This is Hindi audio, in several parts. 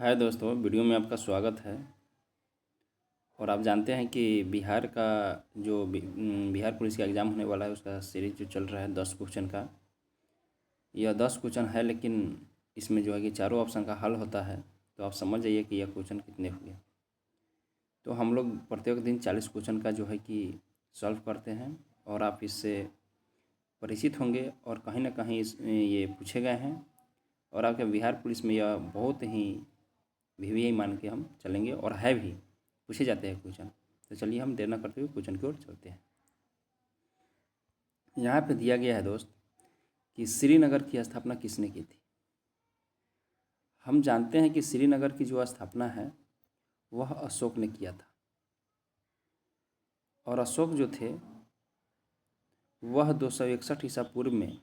हाय दोस्तों, वीडियो में आपका स्वागत है। और आप जानते हैं कि बिहार का जो बिहार पुलिस का एग्ज़ाम होने वाला है, उसका सीरीज जो चल रहा है 10 क्वेश्चन का। यह 10 क्वेश्चन है, लेकिन इसमें जो है कि चारों ऑप्शन का हल होता है। तो आप समझ जाइए कि यह क्वेश्चन कितने हुए। तो हम लोग प्रत्येक दिन 40 क्वेश्चन का जो है कि सॉल्व करते हैं, और आप इससे परिचित होंगे। और कहीं ना कहीं ये पूछे गए हैं, और आपके बिहार पुलिस में यह बहुत ही वीवीआई मान के हम चलेंगे, और है भी पूछे जाते हैं क्वेश्चन। तो चलिए हम देर न करते हुए क्वेश्चन की ओर चलते हैं। यहाँ पे दिया गया है दोस्त कि श्रीनगर की स्थापना किसने की थी। हम जानते हैं कि श्रीनगर की जो स्थापना है वह अशोक ने किया था। और अशोक जो थे वह 261 ईसा पूर्व में,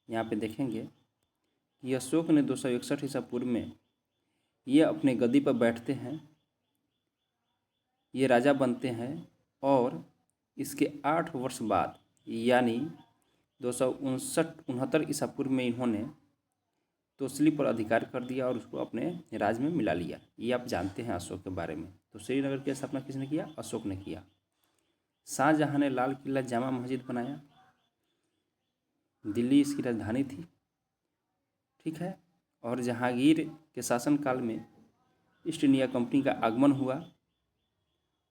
यहाँ पे देखेंगे कि अशोक ने 261 ईसा पूर्व में ये अपने गद्दी पर बैठते हैं, ये राजा बनते हैं। और इसके 8 वर्ष बाद यानी 269 ईसा पूर्व में इन्होंने तोसली पर अधिकार कर दिया और उसको अपने राज में मिला लिया। ये आप जानते हैं अशोक के बारे में। तो श्रीनगर की स्थापना किसने किया? अशोक ने किया। शाहजहाँ ने लाल किला जामा मस्जिद बनाया, दिल्ली इसकी राजधानी थी, ठीक है। और जहांगीर के शासनकाल में ईस्ट इंडिया कंपनी का आगमन हुआ,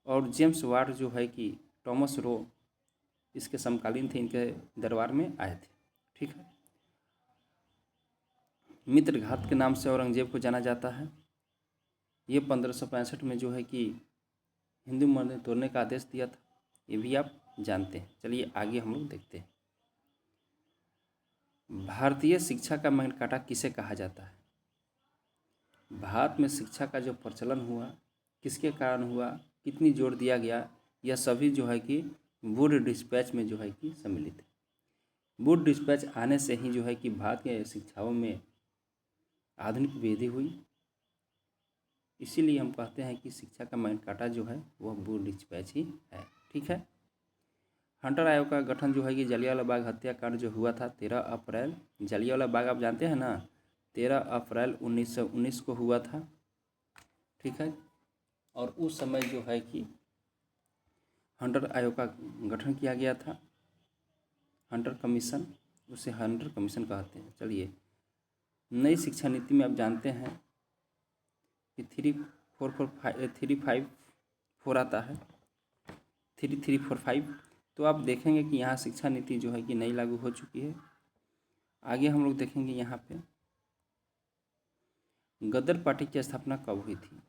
और जेम्स वाट जो है कि थॉमस रो इसके समकालीन थे, इनके दरबार में आए थे, ठीक है। मित्रघात के नाम से औरंगजेब को जाना जाता है। ये 1565 में जो है कि हिंदू मंदिर तोड़ने का आदेश दिया था, ये भी आप जानते हैं। चलिए आगे हम लोग देखते हैं। भारतीय शिक्षा का मैग्ना किसे कहा जाता है? भारत में शिक्षा का जो प्रचलन हुआ, किसके कारण हुआ, कितनी जोर दिया गया, यह सभी जो है कि वुड डिस्पैच में जो है कि सम्मिलित है। वुड डिस्पैच आने से ही जो है कि भारत के शिक्षाओं में आधुनिक वृद्धि हुई। इसीलिए हम कहते हैं कि शिक्षा का मैग्ना जो है वह वुड डिस्पैच ही है, ठीक है। हंटर आयोग का गठन जो है कि जलियांवाला बाग हत्याकांड जो हुआ था 13 अप्रैल, जलियांवाला बाग आप जानते हैं ना, 13 अप्रैल 1919 को हुआ था, ठीक है। और उस समय जो है कि हंटर आयोग का गठन किया गया था, हंटर कमीशन, उसे हंटर कमीशन कहते हैं। चलिए, नई शिक्षा नीति में आप जानते हैं कि 354 आता है, 3345। तो आप देखेंगे कि यहाँ शिक्षा नीति जो है कि नई लागू हो चुकी है। आगे हम लोग देखेंगे यहाँ पे गदर पार्टी की स्थापना कब हुई थी।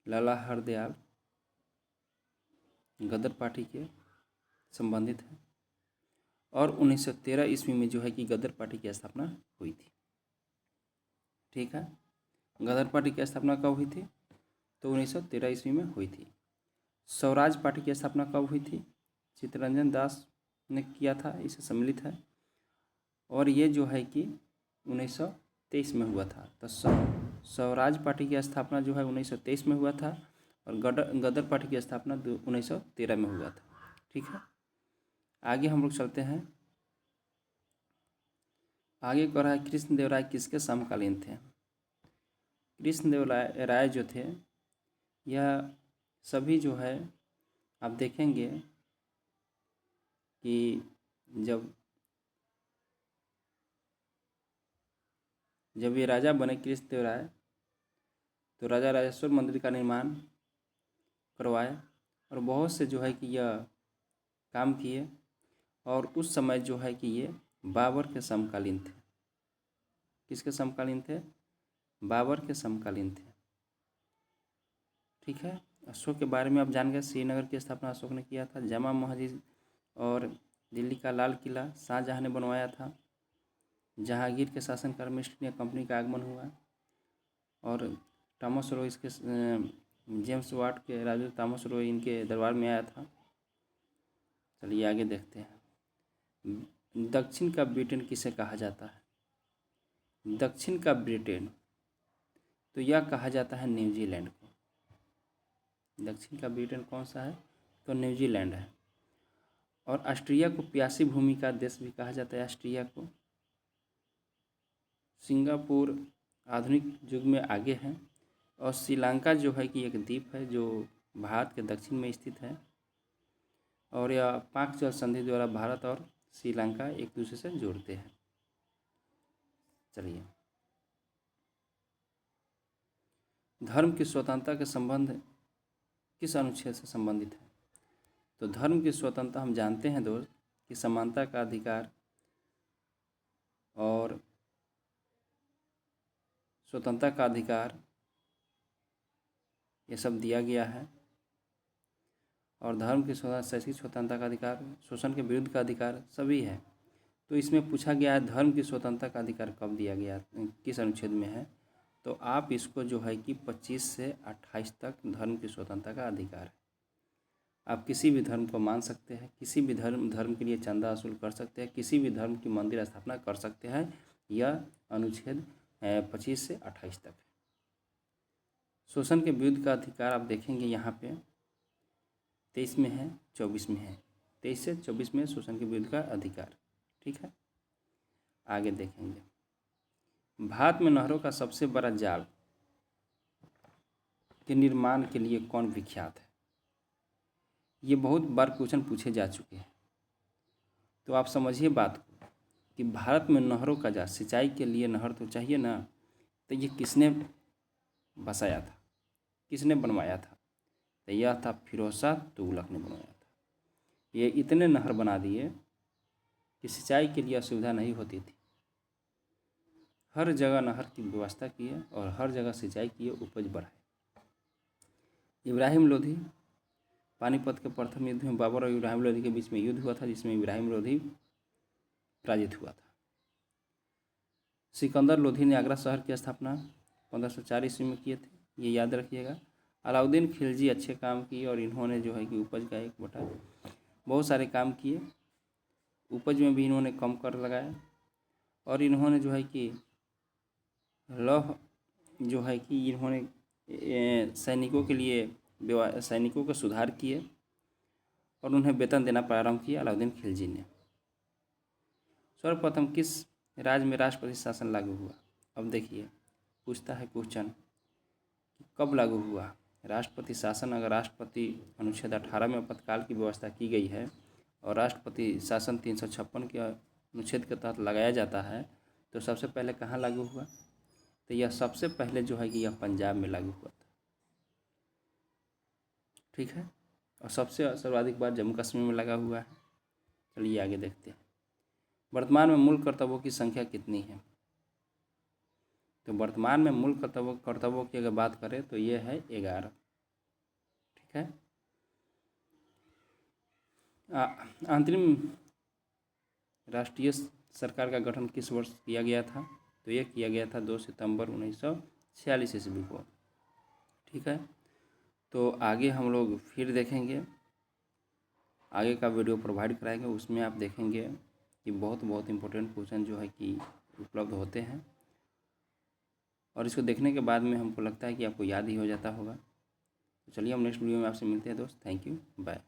लाला हरदयाल गदर पार्टी के संबंधित है, और 1913 ईस्वी में जो है कि गदर पार्टी की स्थापना हुई थी, ठीक है। गदर पार्टी की स्थापना कब हुई थी? तो 1913 ईस्वी में हुई थी। स्वराज पार्टी की स्थापना कब हुई थी? चित्तरंजन दास ने किया था, इसे सम्मिलित है। और ये जो है कि 1923 में हुआ था। तो स्वराज पार्टी की स्थापना जो है 1923 में हुआ था, और गदर पार्टी की स्थापना 1913 में हुआ था, ठीक है। आगे हम लोग चलते हैं। आगे कह रहा है कृष्णदेवराय किसके समकालीन थे। कृष्णदेवराय जो थे, यह सभी जो है आप देखेंगे कि जब ये राजा बने कृष्णदेवराय, तो राजा राजेश्वर मंदिर का निर्माण करवाया, और बहुत से जो है कि यह काम किए। और उस समय जो है कि ये बाबर के समकालीन थे। किसके समकालीन थे? बाबर के समकालीन थे, ठीक है। अशोक के बारे में आप जान गए। श्रीनगर की स्थापना अशोक ने किया था। जामा मस्जिद और दिल्ली का लाल किला शाहजहाँ ने बनवाया था। जहांगीर के शासनकाल में ईस्ट इंडिया कंपनी का आगमन हुआ, और थॉमस रो इसके जेम्स वाट के राजा थॉमस रो इनके दरबार में आया था। चलिए आगे देखते हैं। दक्षिण का ब्रिटेन किसे कहा जाता है? दक्षिण का ब्रिटेन, तो यह कहा जाता है न्यूजीलैंड को। दक्षिण का ब्रिटेन कौन सा है? तो न्यूजीलैंड है। और ऑस्ट्रिया को प्यासी भूमि का देश भी कहा जाता है। ऑस्ट्रिया को। सिंगापुर आधुनिक युग में आगे हैं। और श्रीलंका जो है कि एक द्वीप है जो भारत के दक्षिण में स्थित है, और यह पाक जल संधि द्वारा भारत और श्रीलंका एक दूसरे से जोड़ते हैं। चलिए, धर्म की स्वतंत्रता के संबंध किस अनुच्छेद से संबंधित है? तो धर्म की स्वतंत्रता हम जानते हैं दोस्त कि समानता का अधिकार और स्वतंत्रता का अधिकार ये सब दिया गया है। और धर्म की स्वतंत्रता, शैक्षिक स्वतंत्रता का अधिकार, शोषण के विरुद्ध का अधिकार सभी है। तो इसमें पूछा गया है धर्म की स्वतंत्रता का अधिकार कब दिया गया, किस अनुच्छेद में है? तो आप इसको जो है कि 25 से 28 तक धर्म की स्वतंत्रता का अधिकार है। आप किसी भी धर्म को मान सकते हैं, किसी भी धर्म के लिए चंदा वसूल कर सकते हैं, किसी भी धर्म की मंदिर स्थापना कर सकते हैं। यह अनुच्छेद 25 से 28 तक है। शोषण के विरुद्ध का अधिकार आप देखेंगे यहाँ पे 23 में है, 24 में है। 23 से 24 में शोषण के विरुद्ध का अधिकार। ठीक है, आगे देखेंगे। भारत में नहरों का सबसे बड़ा जाल के निर्माण के लिए कौन विख्यात है? ये बहुत बार क्वेश्चन पूछे जा चुके हैं। तो आप समझिए बात को कि भारत में नहरों का जाल, सिंचाई के लिए नहर तो चाहिए ना, तो ये किसने बसाया था, किसने बनवाया था? तो यह था फिरोज शाह तुगलक ने बनवाया था। ये इतने नहर बना दिए कि सिंचाई के लिए असुविधा नहीं होती थी। हर जगह नहर की व्यवस्था की है और हर जगह सिंचाई की है, उपज बढ़ाए। इब्राहिम लोधी, पानीपत के प्रथम युद्ध में बाबर और इब्राहिम लोधी के बीच में युद्ध हुआ था, जिसमें इब्राहिम लोधी पराजित हुआ था। सिकंदर लोधी ने आगरा शहर की स्थापना 1504 ईस्वी में किए थे, ये याद रखिएगा। अलाउद्दीन खिलजी अच्छे काम किए और इन्होंने जो है कि उपज का 1/, बहुत सारे काम किए। उपज में भी इन्होंने कम कर लगाया और इन्होंने जो है कि लौह जो है कि इन्होंने सैनिकों के लिए सैनिकों का सुधार किए और उन्हें वेतन देना प्रारंभ किया अलाउद्दीन खिलजी ने। सर्वप्रथम किस राज्य में राष्ट्रपति शासन लागू हुआ? अब देखिए, पूछता है क्वेश्चन कि कब लागू हुआ राष्ट्रपति शासन। अगर राष्ट्रपति अनुच्छेद 18 में आपातकाल की व्यवस्था की गई है और राष्ट्रपति शासन 356 के अनुच्छेद के तहत लगाया जाता है, तो सबसे पहले कहाँ लागू हुआ? तो यह सबसे पहले जो है कि यह पंजाब में लागू हुआ था। ठीक है, और सबसे सर्वाधिक बार जम्मू कश्मीर में लगा हुआ है। चलिए आगे देखते हैं। वर्तमान में मूल कर्तव्यों की संख्या कितनी है? तो वर्तमान में मूल कर्तव्यों की अगर बात करें तो ये है 11। ठीक है, अंतरिम राष्ट्रीय सरकार का गठन किस वर्ष किया गया था? तो ये किया गया था 2 सितंबर 1946 ईस्वी को। ठीक है, तो आगे हम लोग फिर देखेंगे, आगे का वीडियो प्रोवाइड कराएंगे, उसमें आप देखेंगे कि बहुत इम्पोर्टेंट क्वेश्चन जो है कि उपलब्ध होते हैं और इसको देखने के बाद में हमको लगता है कि आपको याद ही हो जाता होगा। तो चलिए हम नेक्स्ट वीडियो में आपसे मिलते हैं दोस्त। Thank you, bye.